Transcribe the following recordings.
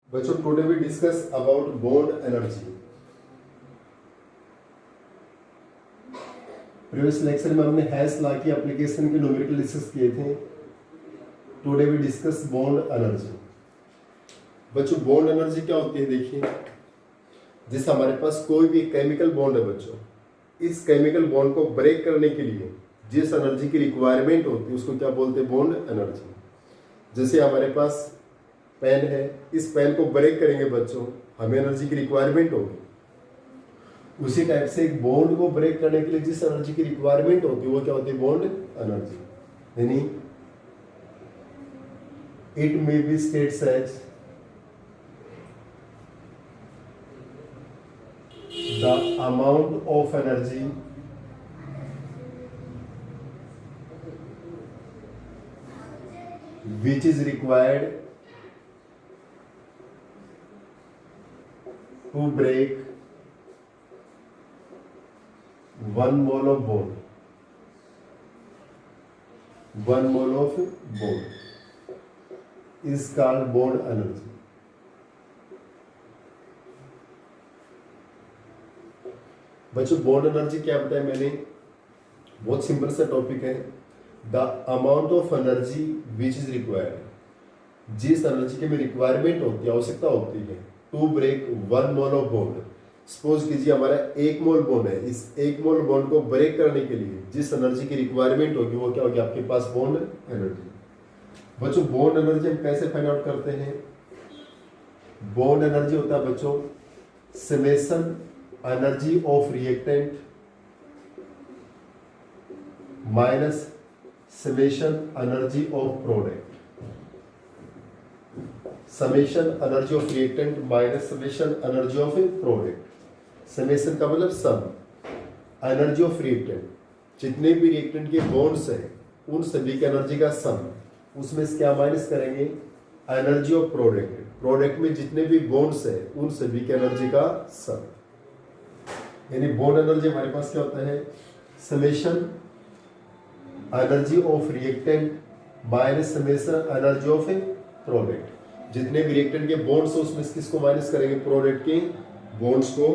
बच्चों today we discuss about bond energy. Previous lecture में हमने हैश लॉ की एप्लीकेशन के न्यूमेरिकल डिस्कस किए थे। Today we discuss bond energy. बच्चों बॉन्ड एनर्जी क्या होती है, देखिए जैसे हमारे पास कोई भी केमिकल बॉन्ड है बच्चों, इस केमिकल बॉन्ड को ब्रेक करने के लिए जिस एनर्जी की रिक्वायरमेंट होती है उसको क्या बोलते हैं, बॉन्ड एनर्जी। जैसे हमारे पास पेन है, इस पेन को ब्रेक करेंगे बच्चों, हमें एनर्जी की रिक्वायरमेंट होगी। उसी टाइप से एक बॉन्ड को ब्रेक करने के लिए जिस एनर्जी की रिक्वायरमेंट होती है वो क्या होती है, बॉन्ड एनर्जी। यानी it may be states as the amount of energy which is required to break 1 mole of bond. 1 mole of bond is called bond energy. बच्चों बॉन्ड एनर्जी क्या बताया मैंने, बहुत सिंपल सा टॉपिक है। The amount of energy which is required, जिस एनर्जी की में रिक्वायरमेंट होती है, आवश्यकता होती है, to break 1 mole of bond. Suppose कीजिए हमारा 1 मोल बॉन्ड है, इस 1 मोल बॉन्ड को ब्रेक करने के लिए जिस एनर्जी की रिक्वायरमेंट होगी वो क्या होगी, आपके पास बॉन्ड एनर्जी। बच्चों बॉन्ड एनर्जी हम कैसे फाइंड आउट करते हैं, बॉन्ड एनर्जी होता है बच्चों summation energy of reactant minus summation energy of product. Summation energy of reactant minus summation energy of product. Summation का मतलब सम, एनर्जी ऑफ रिएक्टेंट, जितने भी रिएक्टेंट के बॉन्ड्स हैं उन सभी की एनर्जी का सम, उसमें से क्या माइनस करेंगे, एनर्जी ऑफ प्रोडक्ट। प्रोडक्ट में जितने भी बॉन्ड्स हैं उन सभी की एनर्जी का सम। यानी बॉन्ड एनर्जी हमारे पास क्या होता है, summation energy of reactant minus summation energy of product. जितने भी रिएक्टेंट के बॉन्ड्स हैं उसमें किसको माइनस करेंगे, प्रोडक्ट के बॉन्ड्स को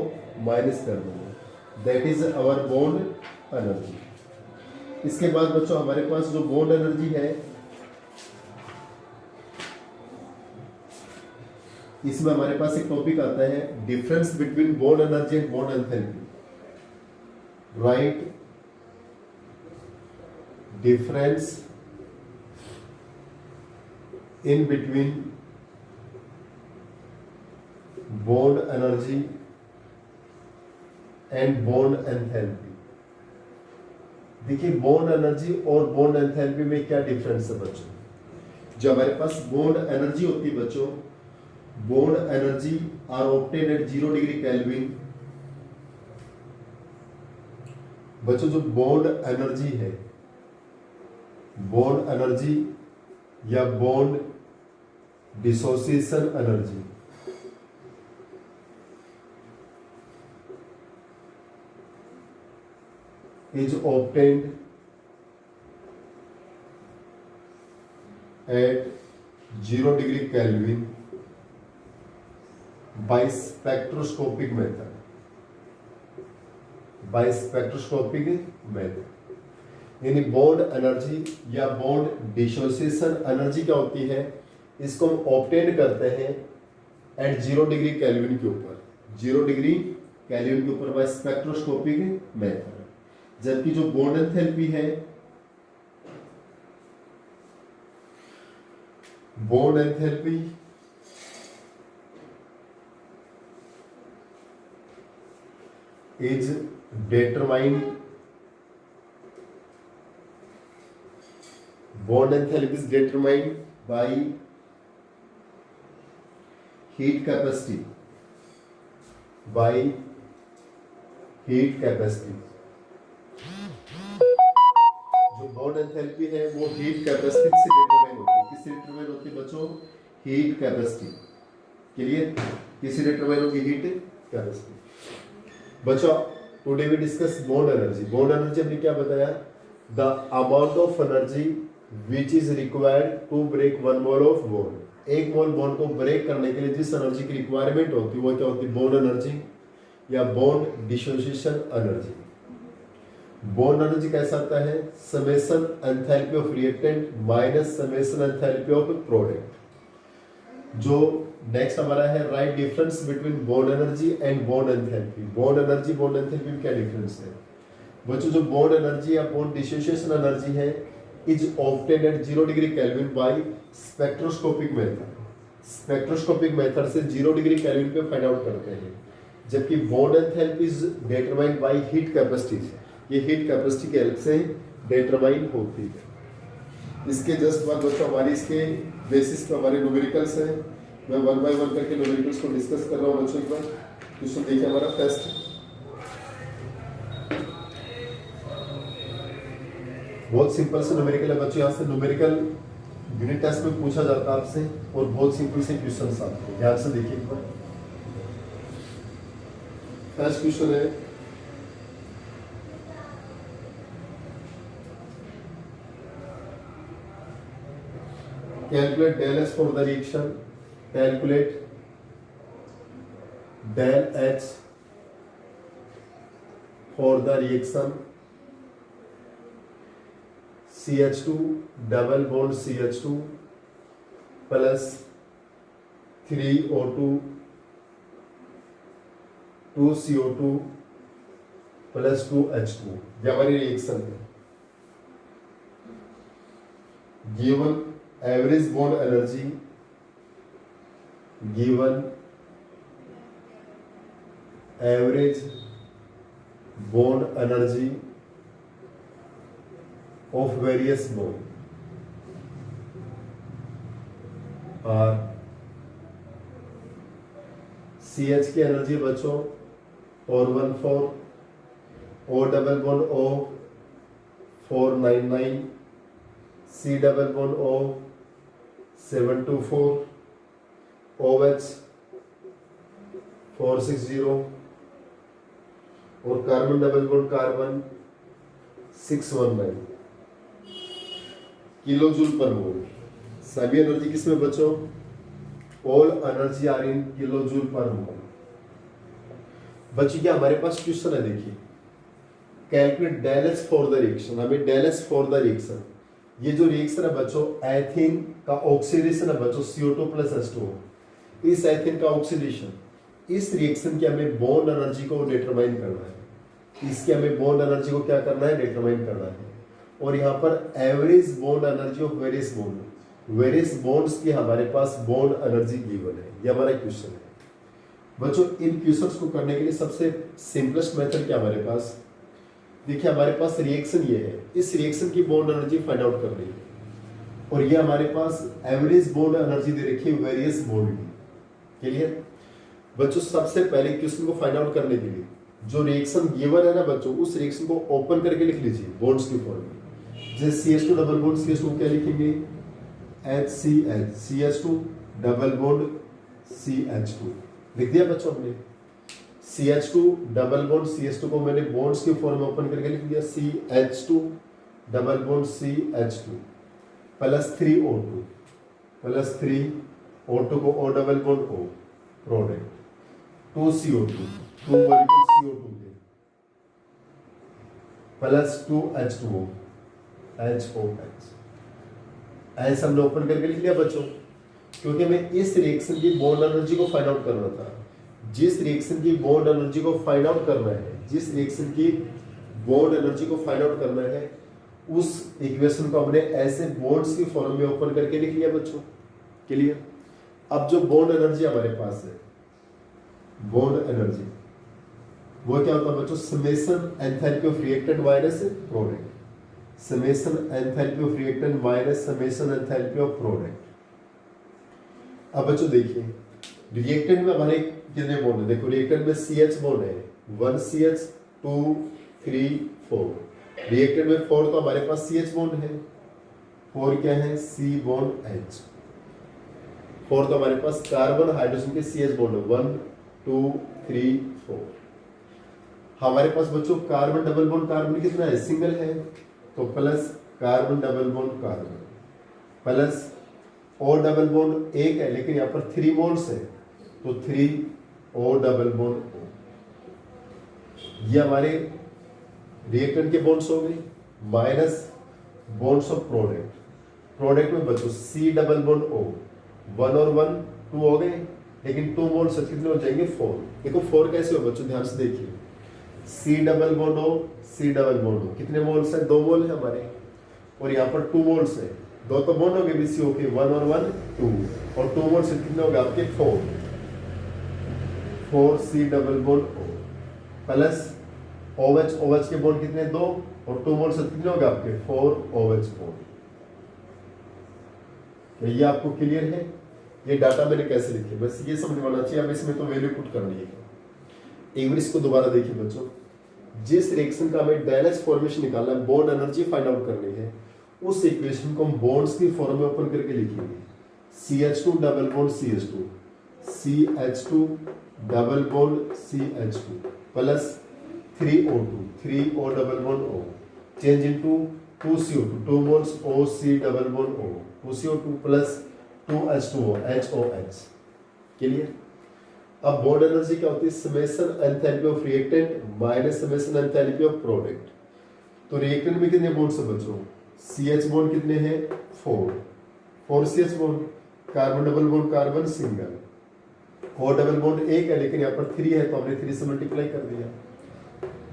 माइनस कर देंगे। That is our bond energy. इसके बाद बच्चों हमारे पास जो बॉन्ड एनर्जी है इसमें हमारे पास एक टॉपिक आता है difference between bond energy and bond enthalpy. Right difference in between bond energy and bond enthalpy. देखिए बॉन्ड एनर्जी और बॉन्ड एंथैल्पी में क्या डिफरेंस है बच्चों। जो हमारे पास बॉन्ड एनर्जी होती है बच्चों, bond energy are obtained at 0 degree kelvin. बच्चों जो बॉन्ड एनर्जी है, बॉन्ड एनर्जी या bond dissociation energy, is obtained at 0 degree kelvin by spectroscopic method. By spectroscopic method यानी बॉन्ड एनर्जी या बॉन्ड डिसोसिएशन एनर्जी क्या होती है, इसको हम ऑब्टेन करते हैं एट 0 डिग्री केल्विन के ऊपर, 0 डिग्री केल्विन के ऊपर बाय स्पेक्ट्रोस्कोपिक मेथड। जबकि जो बॉन्ड एंथैल्पी है, bond enthalpy is determined, bond enthalpy is determined by heat capacity, by heat capacity। जो बॉन्ड एंथैल्पी है वो हीट कैपेसिटी से डिटरमाइन होती है। किससे डिटरमाइन होती है बच्चों, हीट कैपेसिटी। क्लियर, किससे डिटरमाइन होगी, हीट कैपेसिटी। बच्चों today we discuss bond energy. Bond energy हमने क्या बताया, the amount of energy which is required to break 1 mole of bond. एक मोल बॉन्ड को ब्रेक करने के लिए जिस एनर्जी की रिक्वायरमेंट होती है वो क्या होती है, बॉन्ड एनर्जी या bond dissociation energy. Bond energy कैसा आता है, summation enthalpy of reactant minus summation enthalpy of product. जो नेक्स्ट हमारा है, right difference between bond energy and bond enthalpy. Bond energy bond enthalpy में क्या डिफरेंस है बच्चों? जो बॉन्ड एनर्जी या बॉन्ड डिसोसिएशन एनर्जी है is obtained at 0 degree kelvin by spectroscopic method. Spectroscopic method से 0 डिग्री केल्विन पे फाइंड आउट करते हैं, जबकि bond enthalpy is determined by heat capacity. ये हीट कैपेसिटी के हेल्प से डिटरमाइन होती है। इसके जस्ट बाद बच्चों हमारी इसके बेसिस पे हमारे न्यूमेरिकल्स हैं। मैं 1 बाय 1 करके न्यूमेरिकल्स को डिस्कस कर रहा हूँ बच्चों। एक बार क्वेश्चन देखिए हमारा फर्स्ट, बहुत सिंपल से न्यूमेरिकल है बच्चों। यहाँ से न्यूमेरिकल यूनिट टेस्ट में पूछा जाता है आपसे और बहुत सिंपल से क्वेश्चन आते हैं। ध्यान से देखिए एक बार। फर्स्ट क्वेश्चन है, calculate del H for the reaction. Calculate del H for the reaction CH2 double bond CH2 plus 3O2 2CO2 plus 2H2। ये हमारी रिएक्शन है। Given average bond energy, given average bond energy of various bond और CH की energy बच्चों 414, O double bond O 499, C double bond O 724, OH 460 और carbon double bond carbon 619 kilo joule per mole. सभी energy किसमें बच्चों? All energy are in kilo joule per mole. बच्चों क्या हमारे पास क्वेश्चन है, देखिए calculate del H for the reaction. हमें del H for the reaction, ये जो रिएक्शन है बच्चों एथीन का ऑक्सीडेशन है बच्चों CO2 प्लस H2। इस एथीन का ऑक्सीडेशन, इस रिएक्शन की हमें बॉन्ड एनर्जी को डिटरमाइन करना है। इसकी हमें बॉन्ड एनर्जी को क्या करना है, डिटरमाइन करना है। और यहाँ पर average bond energy of various bond, various bonds की हमारे पास बॉन्ड एनर्जी गिवन है। ये हमारा क्वेश्चन है बच्चों। इन क्वेश्चंस को करने के लिए सबसे सिंपलेस्ट मेथड क्या हमारे पास, देखिए हमारे पास रिएक्शन ये है, इस रिएक्शन की बॉन्ड एनर्जी फाइंड आउट कर रही है और ये हमारे पास एवरेज बॉन्ड एनर्जी दे रखी है वेरियस बॉन्ड की। क्लियर बच्चों? सबसे पहले क्वेश्चन को फाइंड आउट करने के लिए जो रिएक्शन गिवन है ना बच्चों, उस रिएक्शन को ओपन करके लिख लीजिए बॉन्ड्स की फॉर्म में। जैसे CH2 डबल बॉन्ड CH2 क्या लिखेंगे, HCl, CH2 double bond CH2 लिख दिया बच्चों हमने। CH2 डबल बॉन्ड CH2 को मैंने बॉन्ड्स की फॉर्म में ओपन करके लिख दिया, CH2 double bond CH2 plus 3O2 plus 3O2 को O double bond O product 2CO2 2 molecule CO2 के प्लस 2H2O HOH। ऐसा हमने ओपन करके लिख लिया बच्चों, क्योंकि मैं इस रिएक्शन की बॉन्ड एनर्जी को फाइंड आउट करना था। जिस रिएक्शन की बॉन्ड एनर्जी को फाइंड आउट करना है, जिस रिएक्शन की बॉन्ड एनर्जी को फाइंड आउट करना है, उस इक्वेशन को हमने ऐसे बॉन्ड्स की फॉर्म में ओपन करके लिख लिया बच्चों। क्लियर? अब जो बॉन्ड एनर्जी हमारे पास है, बॉन्ड एनर्जी वो क्या होता है बच्चों, summation enthalpy of reactant minus product, summation enthalpy of reactant minus summation enthalpy of product. अब बच्चों देखिए रिएक्टेंट में हमारे कितने बॉन्ड है, देखो रिएक्टेंट में CH बॉन्ड है 1CH 2 3 4। रिएक्टेंट में 4 तो हमारे पास CH बॉन्ड है, 4 क्या है C बॉन्ड H। 4 तो हमारे पास कार्बन हाइड्रोजन के CH बॉन्ड है 1 2 3 4। हमारे पास बच्चों कार्बन डबल बॉन्ड कार्बन कितना है, सिंगल है, तो plus carbon double bond carbon plus O double bond एक है लेकिन यहाँ पर 3 मोल्स है, तो 3O डबल बॉन्ड O। ये हमारे रिएक्टेंट के बॉन्ड्स हो गए, minus bonds of product. Product में बच्चों C डबल बॉन्ड O, 1 और 1 2 हो गए, लेकिन 2 मोल्स कितने हो जाएंगे 4। देखो 4 कैसे हो बच्चों, ध्यान से देखिए, C double bond O, C double bond O, कितने मोल्स है, 2 मोल है हमारे, और यहाँ पर 2 मोल्स है, 2 तो बॉन्ड हो गए BC के, 1 और 1 2, और 2 मोल्स कितने हो गए आपके 4C double bond O plus OH के बॉन्ड कितने 2, और 2 मोल्स कितने हो गए आपके 4OH बॉन्ड। तो ये आपको क्लियर है, ये डाटा मैंने कैसे लिखे, बस ये समझ में आना चाहिए। अब इसमें तो वैल्यू पुट करनी है। एक बार इसको दोबारा देखिए बच्चों, जिस रिएक्शन का हमें डायनेक्स फॉर्मेशन निकालना है, बॉन्ड एनर्जी फाइंड आउट करनी है, उस इक्वेशन को हम बॉन्ड्स की फॉर्म में ओपन करके लिखेंगे। CH2 double bond CH2, CH2 double bond CH2 plus 3O2, 3O double bond O, change into 2CO2, 2 moles OC double bond O, 2CO2 plus 2H2O, HOH। Clear? अब bond energy क्या होती है, summation enthalpy of reactant minus summation enthalpy of product. तो reactant में कितने bonds हैं बच्चों, CH bond कितने हैं 4 CH bond, carbon double bond carbon single, O double bond एक है लेकिन यहाँ पर 3 है, तो हमने 3 से मल्टीप्लाई कर दिया,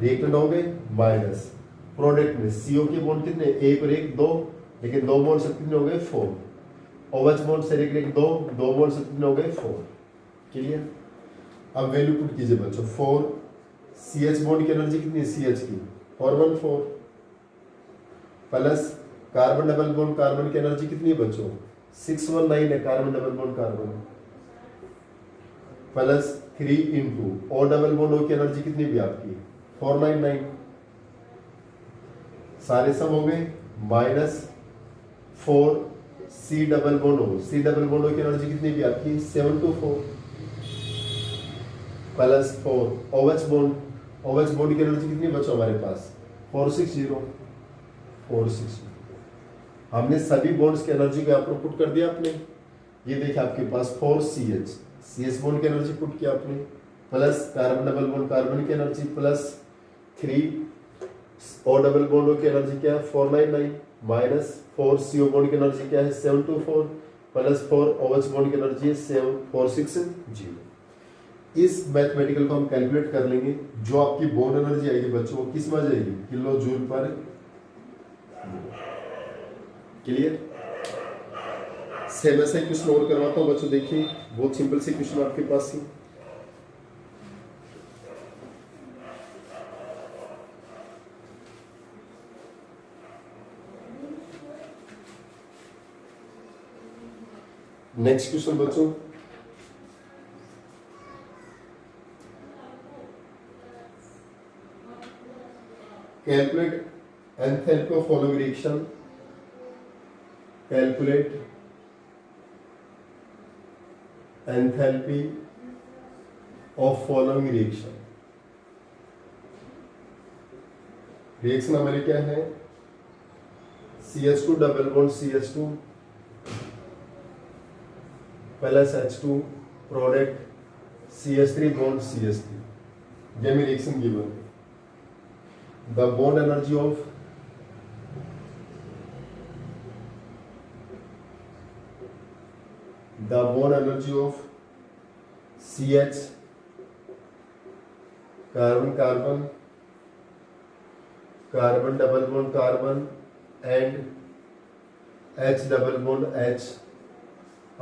रिएक्टेंट हो गए माइनस। प्रोडक्ट में CO के बॉन्ड कितने, 1 और 1 2, लेकिन 2 बॉन्ड से कितने हो गए 4, OH बॉन्ड से 1 2 बॉन्ड से कितने हो गए 4। क्लियर? अब वैल्यू पुट कीजिए बच्चों, 4 CH बॉन्ड की एनर्जी कितनी है CH की 414 plus carbon double bond carbon की एनर्जी कितनी है बच्चों 619 है, carbon double bond carbon plus 3 into O double bond O की एनर्जी कितनी भी आपकी 499, सारे सम हो गए, minus 4C double bond O, C double bond O की एनर्जी कितनी भी आपकी 724 प्लस 4 OH बॉन्ड की एनर्जी कितनी बचा हमारे पास 460। हमने सभी बॉन्ड्स की एनर्जी को यहाँ पर पुट कर दिया आपने। ये देखिए आपके पास 4CH बॉन्ड की एनर्जी पुट किया आपने, plus carbon double bond carbon की energy plus 3 O double bond O की एनर्जी क्या है 499 माइनस 4CO बॉन्ड की एनर्जी क्या है 724 प्लस 4 OH बॉन्ड की एनर्जी है 460। इस मैथमेटिकल को हम कैलकुलेट कर लेंगे, जो आपकी बॉन्ड एनर्जी आएगी बच्चों वो किस में आ जाएगी किलो जूल पर। क्लियर? सेम ऐसा ही क्वेश्चन और करवाता हूं बच्चों, देखिए बहुत सिंपल से क्वेश्चन आपके पास ही। नेक्स्ट क्वेश्चन बच्चों, calculate enthalpy of following reaction, calculate enthalpy of following reaction. Reaction हमारे क्या है CH2 double bond CH2 plus H2 product CH3 bond CH3, ये मेरी रिएक्शन गिवन है। The bond energy of CH carbon carbon carbon double bond carbon and H double bond H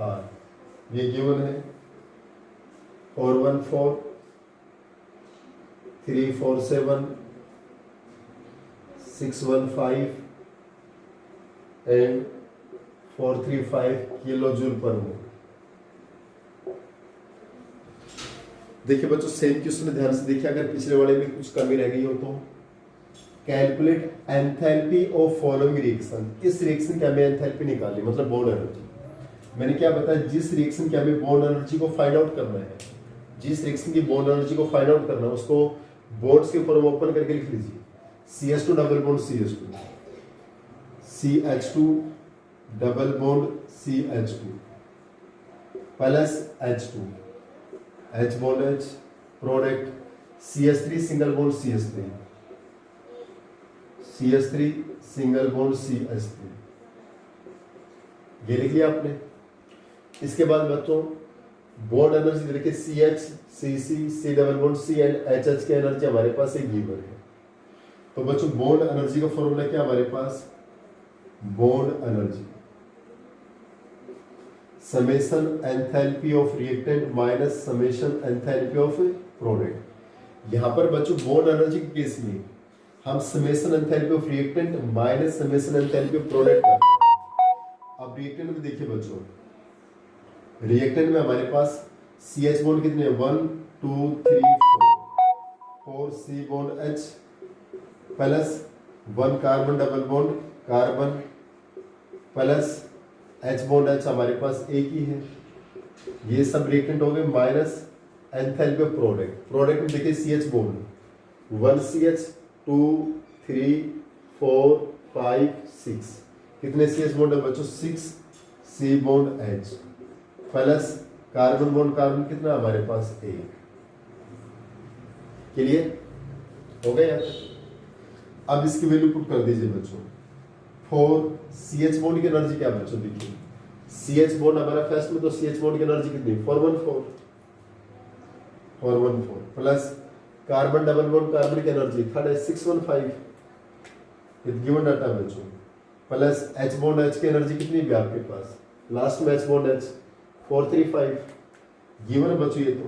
R, ये given है 414 347 615 and 435 kilo joule per मोल। देखिए बच्चों same question में ध्यान से देखिए, अगर पिछले वाले में कुछ कमी रह गई हो तो calculate enthalpy of following reaction. इस रिएक्शन की हमें एंथैल्पी निकालनी, मतलब बॉन्ड एनर्जी। मैंने क्या बताया, जिस रिएक्शन की हमें बॉन्ड एनर्जी को फाइंड आउट करना है, जिस रिएक्शन की बॉन्ड एनर्जी को फाइंड आउट करना है उसको बॉन्ड्स के फॉर्म ओपन करके लिख लीजिए। CH2 double bond CH2 double bond CH2 plus H2, H bond H, product CH3 single bond CH3, CH3 single bond CH3, ये लिख लिया आपने। इसके बाद बच्चों बॉन्ड एनर्जी देखिए CH, CC, C double bond C and HH की energy हमारे पास एक गिवन है। तो बच्चों बॉन्ड एनर्जी का फॉर्मूला क्या हमारे पास, bond energy summation enthalpy of reactant minus summation enthalpy of product. यहां पर बच्चों बॉन्ड एनर्जी के केस में हम summation enthalpy of reactant minus summation enthalpy of product करते हैं। अब रिएक्टेंट में देखिए बच्चों, रिएक्टेंट में हमारे पास CH बॉन्ड कितने हैं, 1 2 3 4 C bond H plus 1 carbon double bond carbon plus H bond H हमारे पास एक ही है। ये सब रिएक्टेंट हो गए minus enthalpy of product. Product में देखिए CH बॉन्ड 1 CH 2 3 4 5 6, कितने CH बॉन्ड है बच्चों, 6 C bond H plus carbon bond carbon कितना हमारे पास, एक। क्लियर हो गया। अब इसकी वैल्यू पुट कर दीजिए बच्चों। 4 CH बॉन्ड की एनर्जी क्या बच्चों, देखिए CH बॉन्ड हमारा फर्स्ट में, तो CH बॉन्ड की एनर्जी कितनी, 414 plus carbon double bond carbon की एनर्जी थर्ड है 615 विद गिवन डाटा बच्चों, प्लस H बॉन्ड H की एनर्जी कितनी भी आपके पास, लास्ट में H बॉन्ड H 435 गिवन बच्चों ये तो,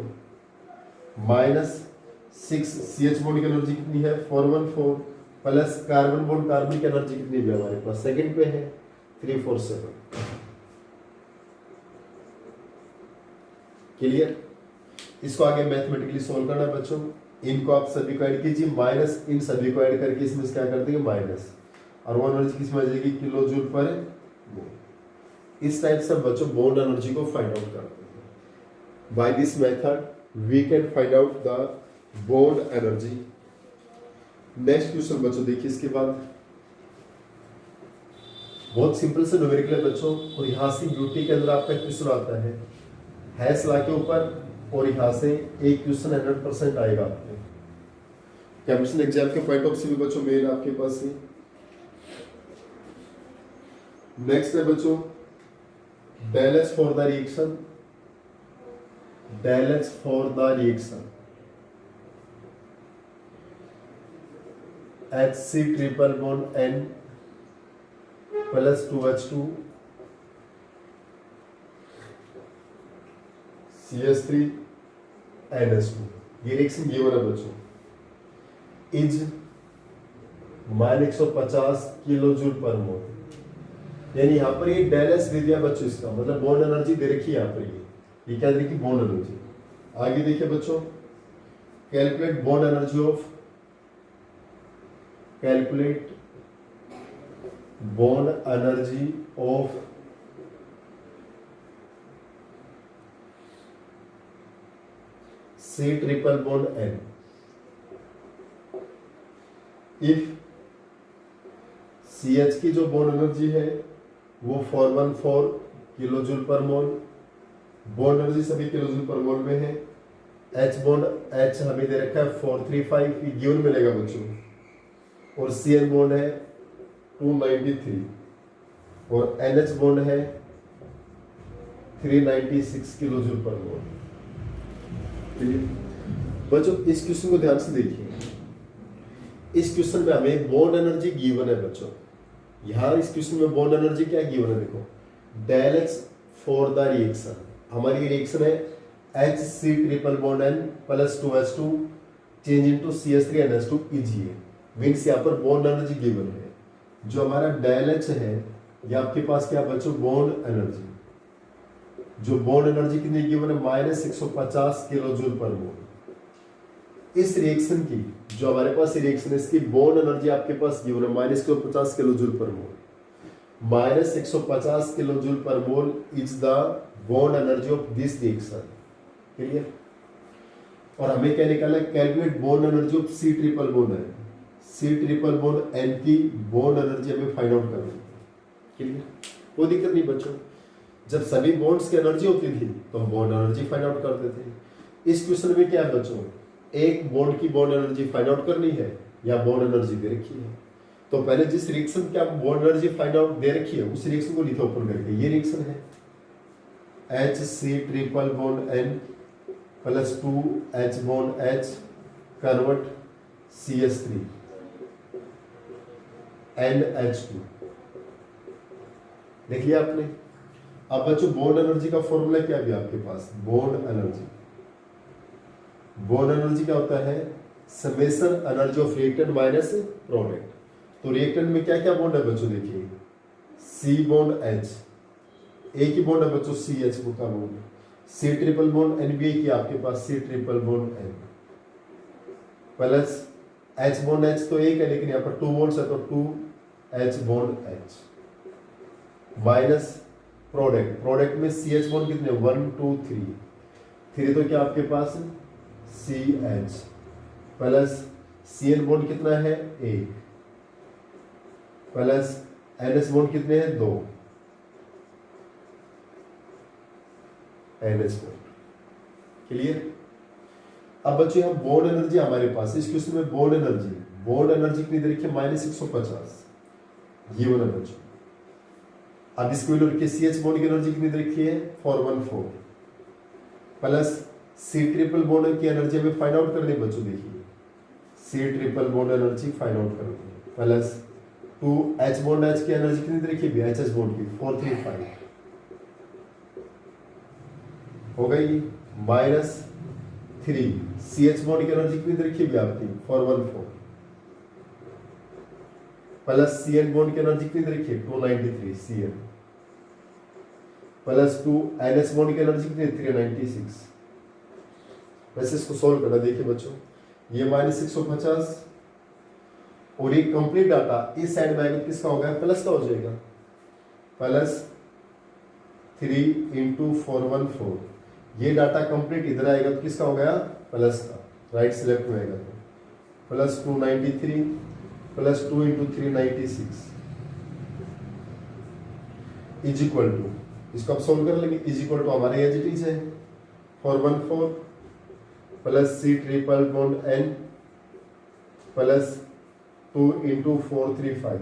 माइनस 6 CH बॉन्ड की एनर्जी कितनी है 414 प्लस कार्बन बॉन्ड कार्बन की एनर्जी कितनी भी हमारे पास, सेकंड पे है 347। क्लियर। इसको आगे मैथमेटिकली सोल्व करना है बच्चों। इनको आप सभी को ऐड कीजिए, माइनस इन सभी को ऐड करके इसमें क्या कर देंगे माइनस, और वो एनर्जी किसमें आ जाएगी, किलो जूल पर मोल। इस टाइप से बच्चों बॉन्ड एनर्जी को फाइंड आउट करते हैं। By this method we can find out the bond energy. Next question बच्चों देखिए, इसके बाद बहुत सिंपल से न्यूमेरिकल है बच्चों, और यहाँ से यूटी के अंदर आपका क्वेश्चन आता है हैश ला के ऊपर, और यहाँ से एक क्वेश्चन 100% आएगा आपके कैंपस एग्जाम के पॉइंट ऑफ व्यू बच्चों मेन आपके पास ही। नेक्स्ट है बच्चों del H for the reaction, del H for the reaction HC triple bond N plus 2H2 CH3 NH2, ये रिएक्शन गिवन है बच्चों, इज -150 किलो जूल पर मोल। यानी यहाँ पर ये डेल एच दे दिया बच्चों, इसका मतलब बॉन्ड एनर्जी दे रखी है यहाँ पर, ये क्या दे रखी, बॉन्ड एनर्जी। आगे देखिए बच्चों, calculate bond energy of, calculate bond energy of C triple bond N if CH की जो बॉन्ड एनर्जी है वो 414 किलो जूल पर मोल, बॉन्ड एनर्जी सभी किलो जूल पर मोल में है। H बॉन्ड H हमें दे रखा है 435, ये गिवन मिलेगा बच्चों, और CN बॉन्ड है 293 और NH बॉन्ड है 396 किलो जूल पर मोल। बच्चों इस क्वेश्चन को ध्यान से देखिए, इस क्वेश्चन में हमें बॉन्ड एनर्जी गिवन है बच्चों। यहाँ इस क्वेश्चन में बॉन्ड एनर्जी क्या गिवन है, देखो del X for the reaction, हमारी रिएक्शन है HC triple bond N plus 2H2 change into CH3 NH2 EGA, means यहाँ पर बॉन्ड एनर्जी गिवन है। जो हमारा डेल एच है ये आपके पास क्या बच्चों, बॉन्ड एनर्जी, जो बॉन्ड एनर्जी कितनी गिवन है -150 किलो जूल पर मोल। इस रिएक्शन की जो हमारे पास रिएक्शन है इसकी बॉन्ड एनर्जी आपके पास गिवन है -150 kilo joule per mole, -150 kilo joule per mole is the bond energy of this reaction. Clear. और हमें क्या निकालना है, calculate bond energy of C triple bond है, C ट्रिपल बॉन्ड N की बॉन्ड एनर्जी हमें फाइंड आउट करनी है। क्लियर, कोई दिक्कत नहीं बच्चों। जब सभी बॉन्ड्स की एनर्जी होती थी तो हम बॉन्ड एनर्जी फाइंड आउट करते थे। इस क्वेश्चन में क्या है बच्चों, एक बॉन्ड की बॉन्ड एनर्जी फाइंड आउट करनी है या बॉन्ड एनर्जी दे रखी है। तो पहले जिस रिएक्शन की आप बॉन्ड एनर्जी फाइंड आउट दे रखी है उस रिएक्शन को लिखो ओपन करके। ये रिएक्शन है HC triple bond N plus 2H bond H convert CH3 NH2। देख लिया आपने। अब बच्चों बॉन्ड एनर्जी का फॉर्मूला क्या है आपके पास, बॉन्ड एनर्जी। बॉन्ड एनर्जी क्या होता है, summation energy of reactant minus product. तो रिएक्टेंट में क्या क्या बॉन्ड है बच्चों, देखिए C बॉन्ड H, एक ही बॉन्ड है बच्चों CH का bond, C triple bond N भी एक ही आपके पास C triple bond N plus H bond H तो एक है लेकिन यहाँ पर 2 बॉन्ड्स है तो 2H bond H minus product में CH बॉन्ड कितने 1 2 3 तो क्या आपके पास CH प्लस CN बॉन्ड कितना है 1 प्लस NH बॉन्ड कितने हैं 2 NH बॉन्ड। क्लियर। अब बच्चों हम बॉन्ड एनर्जी हमारे पास इस क्वेश्चन में बॉन्ड एनर्जी कितनी दे रखी है -150 ये वाला बच्चों। अब इसको के CH बॉन्ड की एनर्जी कितनी दे रखी है 414 प्लस C ट्रिपल बॉन्ड की एनर्जी हमें फाइंड आउट करनी है बच्चों। देखिए C triple bond energy find out करनी है प्लस 2H बॉन्ड H की एनर्जी कितनी दे रखी है HH बॉन्ड की 435 हो गई माइनस 3 CH बॉन्ड की एनर्जी कितनी दे रखी है आपकी 414 प्लस CN बॉन्ड की एनर्जी कितनी दे रखी है 293 CN प्लस 2 NH बॉन्ड की एनर्जी कितनी 396। वैसे इसको सॉल्व करना, देखिए बच्चों ये -150 और ये कंप्लीट डाटा इस साइड में आएगा किसका होगा प्लस का हो जाएगा प्लस 3 × 414 ये डाटा कंप्लीट इधर आएगा तो किसका हो गया प्लस का, राइट से लेफ्ट में आएगा तो plus 293 plus 2 × 396 is equal to, इसको आप सोल्व कर लेंगे, इज इक्वल टू हमारे एज इट इज है 414 plus C triple bond N plus 2 × 435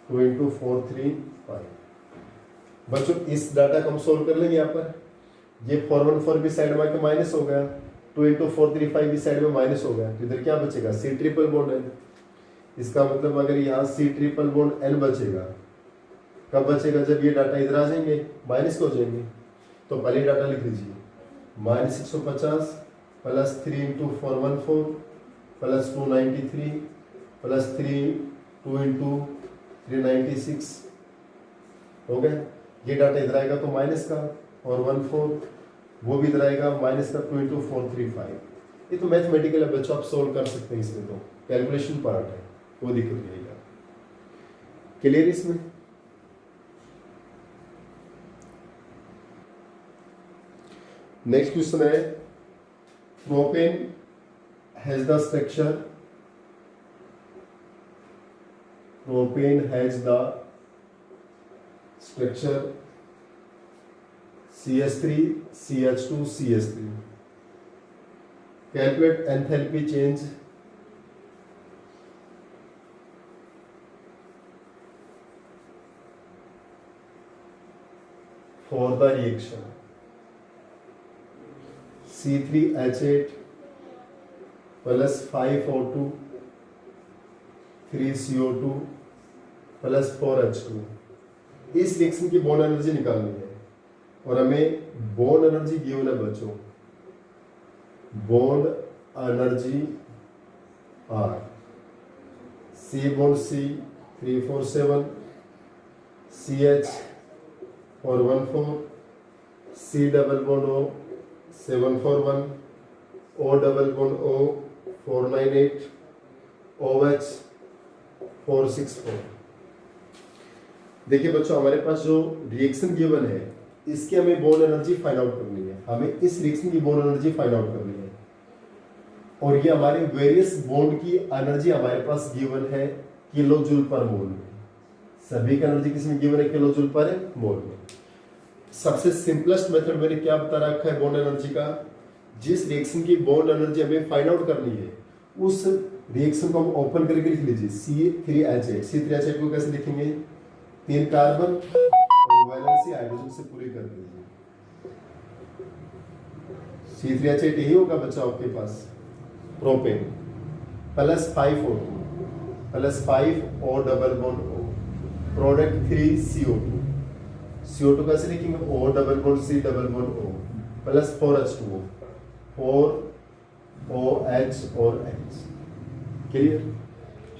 2 × 435। बच्चों इस डाटा को हम सोल्व कर लेंगे। यहाँ पर ये 414 भी साइड में आके माइनस हो गया, 2 × 435 भी साइड में माइनस हो गया, तो इधर क्या बचेगा C ट्रिपल बॉन्ड N। इसका मतलब अगर यहाँ C ट्रिपल बॉन्ड N बचेगा, कब बचेगा जब ये डाटा इधर आ जाएंगे माइनस हो जाएंगे। तो पहले डाटा लिख लीजिए -150 प्लस 3 × 414 प्लस 293 प्लस 2 × 396 हो गया। ये डाटा इधर आएगा तो माइनस का और 14 वो भी इधर आएगा माइनस का 2 × 435। ये तो मैथमेटिकल है बच्चों, आप सोल्व कर सकते हैं, इसमें तो कैलकुलेशन पार्ट है, वो दिक्कत नहीं आएगा। क्लियर इसमें। नेक्स्ट क्वेश्चन है propane has the structure, propane has the structure CH3 CH2 CH3। Calculate enthalpy change for the reaction C3H8 plus 5O2 3CO2 plus 4H2। इस रिएक्शन की बॉन्ड एनर्जी निकालनी है और हमें बॉन्ड एनर्जी गिवन है बच्चों, bond energy R C bond C 347 CH 414 C double bond O 741 O double bond O 498 OH 464। देखिए बच्चों हमारे पास जो रिएक्शन गिवन है इसकी हमें बॉन्ड एनर्जी फाइंड आउट करनी है, हमें इस रिएक्शन की बॉन्ड एनर्जी फाइंड आउट करनी है और ये हमारे वेरियस बॉन्ड की एनर्जी हमारे पास गिवन है किलो जूल पर मोल में। सभी की एनर्जी किसमें गिवन है किलो जूल पर मोल में। सबसे सिंपलेस्ट मेथड मैंने क्या बता रखा है बॉन्ड एनर्जी का, जिस रिएक्शन की बॉन्ड एनर्जी हमें फाइंड आउट करनी है उस रिएक्शन को हम ओपन करके लिख लीजिए C3H8। C3H8 को कैसे लिखेंगे, 3 कार्बन और वैलेंसी हाइड्रोजन से पूरी कर दीजिए। C3H8 यही होगा बच्चा आपके पास, propane plus 5O2 plus 5O double bond O, product 3CO2। CO2 कैसे लिखेंगे, O double bond C double bond O plus 4H2O, 4OH और H। क्लियर।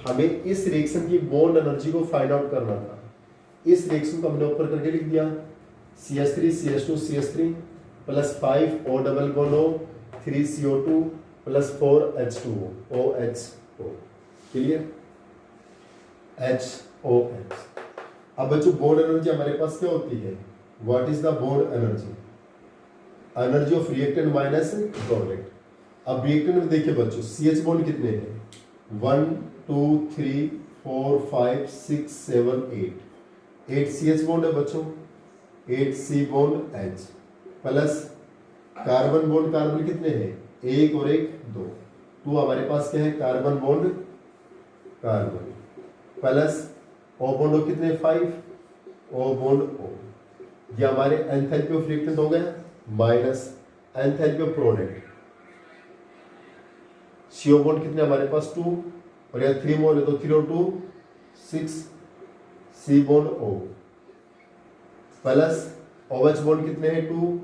हमें इस रिएक्शन की बॉन्ड एनर्जी को फाइंड आउट करना था। इस रिएक्शन को हमने ऊपर करके लिख दिया, CH3 CH2 CH3 plus 5O double bond O 3CO2 plus 4H2O OHO। Clear, HOH। अब बच्चों बॉन्ड एनर्जी हमारे पास क्या होती है, what is the bond energy, energy of reactant minus product. अब रिएक्टेंट में देखिए बच्चों CH बॉन्ड कितने हैं, 1 2 3 4 5 6 7 8 CH बॉन्ड है बच्चों, 8 C bond H plus carbon bond, carbon कितने हैं, 1 और 1 2 हमारे पास क्या है carbon bond carbon plus O bond कितने 5 O बॉन्ड O। ये हमारे एंथैल्पी ऑफ रिएक्टेंट हो गया minus enthalpy of product. CO bond कितने हमारे पास 2 और यहाँ 3 मोल है तो 3 और 2 6 C bond O plus OH bond कितने हैं 2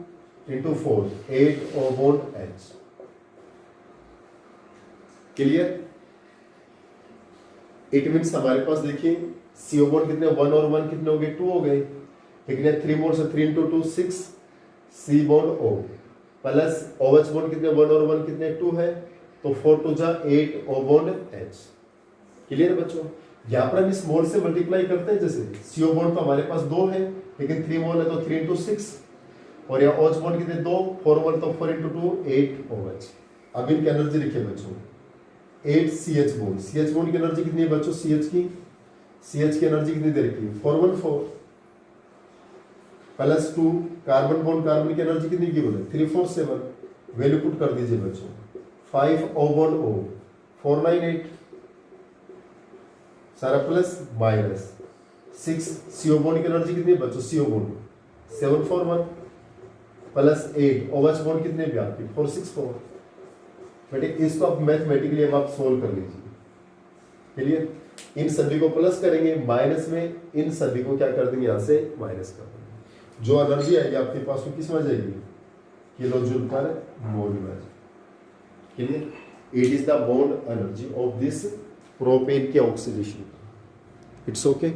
into 4 8 O bond H। Clear. It means हमारे पास देखिए CO बॉन्ड कितने 1 और 1 कितने हो गए 2 हो गए, लेकिन 3 मोल से 3 into 2 6 C bond O plus OH bond कितने 1 और 1 कितने 2 है तो 4 2 जा 8 O बॉन्ड H। क्लियर है बच्चों। यहाँ पर हम इस मोल से मल्टीप्लाई करते हैं, जैसे CO बॉन्ड तो हमारे पास 2 है लेकिन 3 मोल है तो 3 इंटू 6 और यहाँ OH बॉन्ड कितने 2 4 1 तो 4 इंटू 2 8 OH। अब इनकी एनर्जी लिखिए बच्चों, 8 CH बॉन्ड, CH बॉन्ड की एनर्जी कितनी है बच्चों, CH की एनर्जी कितनी दे रखी है 414 प्लस 2 कार्बन बॉन्ड, कार्बन की एनर्जी कितनी की बोले 347, वैल्यू पुट कर दीजिए बच्चों, 5 O बॉन्ड O 498 सारा प्लस माइनस 6 CO बॉन्ड की एनर्जी कितनी है बच्चों, CO bond 741 plus 8 OH bond कितने भी आपके 464। बेटे इसको आप मैथमेटिकली अब आप सोल्व कर लीजिए। क्लियर। इन सभी को प्लस करेंगे माइनस में, इन सभी को क्या कर देंगे यहाँ से माइनस कर देंगे, जो एनर्जी आएगी आपके पास वो किस में जाएगी किलो जूल पर मोल में। Clear. It is the bond energy of this propane के ऑक्सीडेशन। It's okay.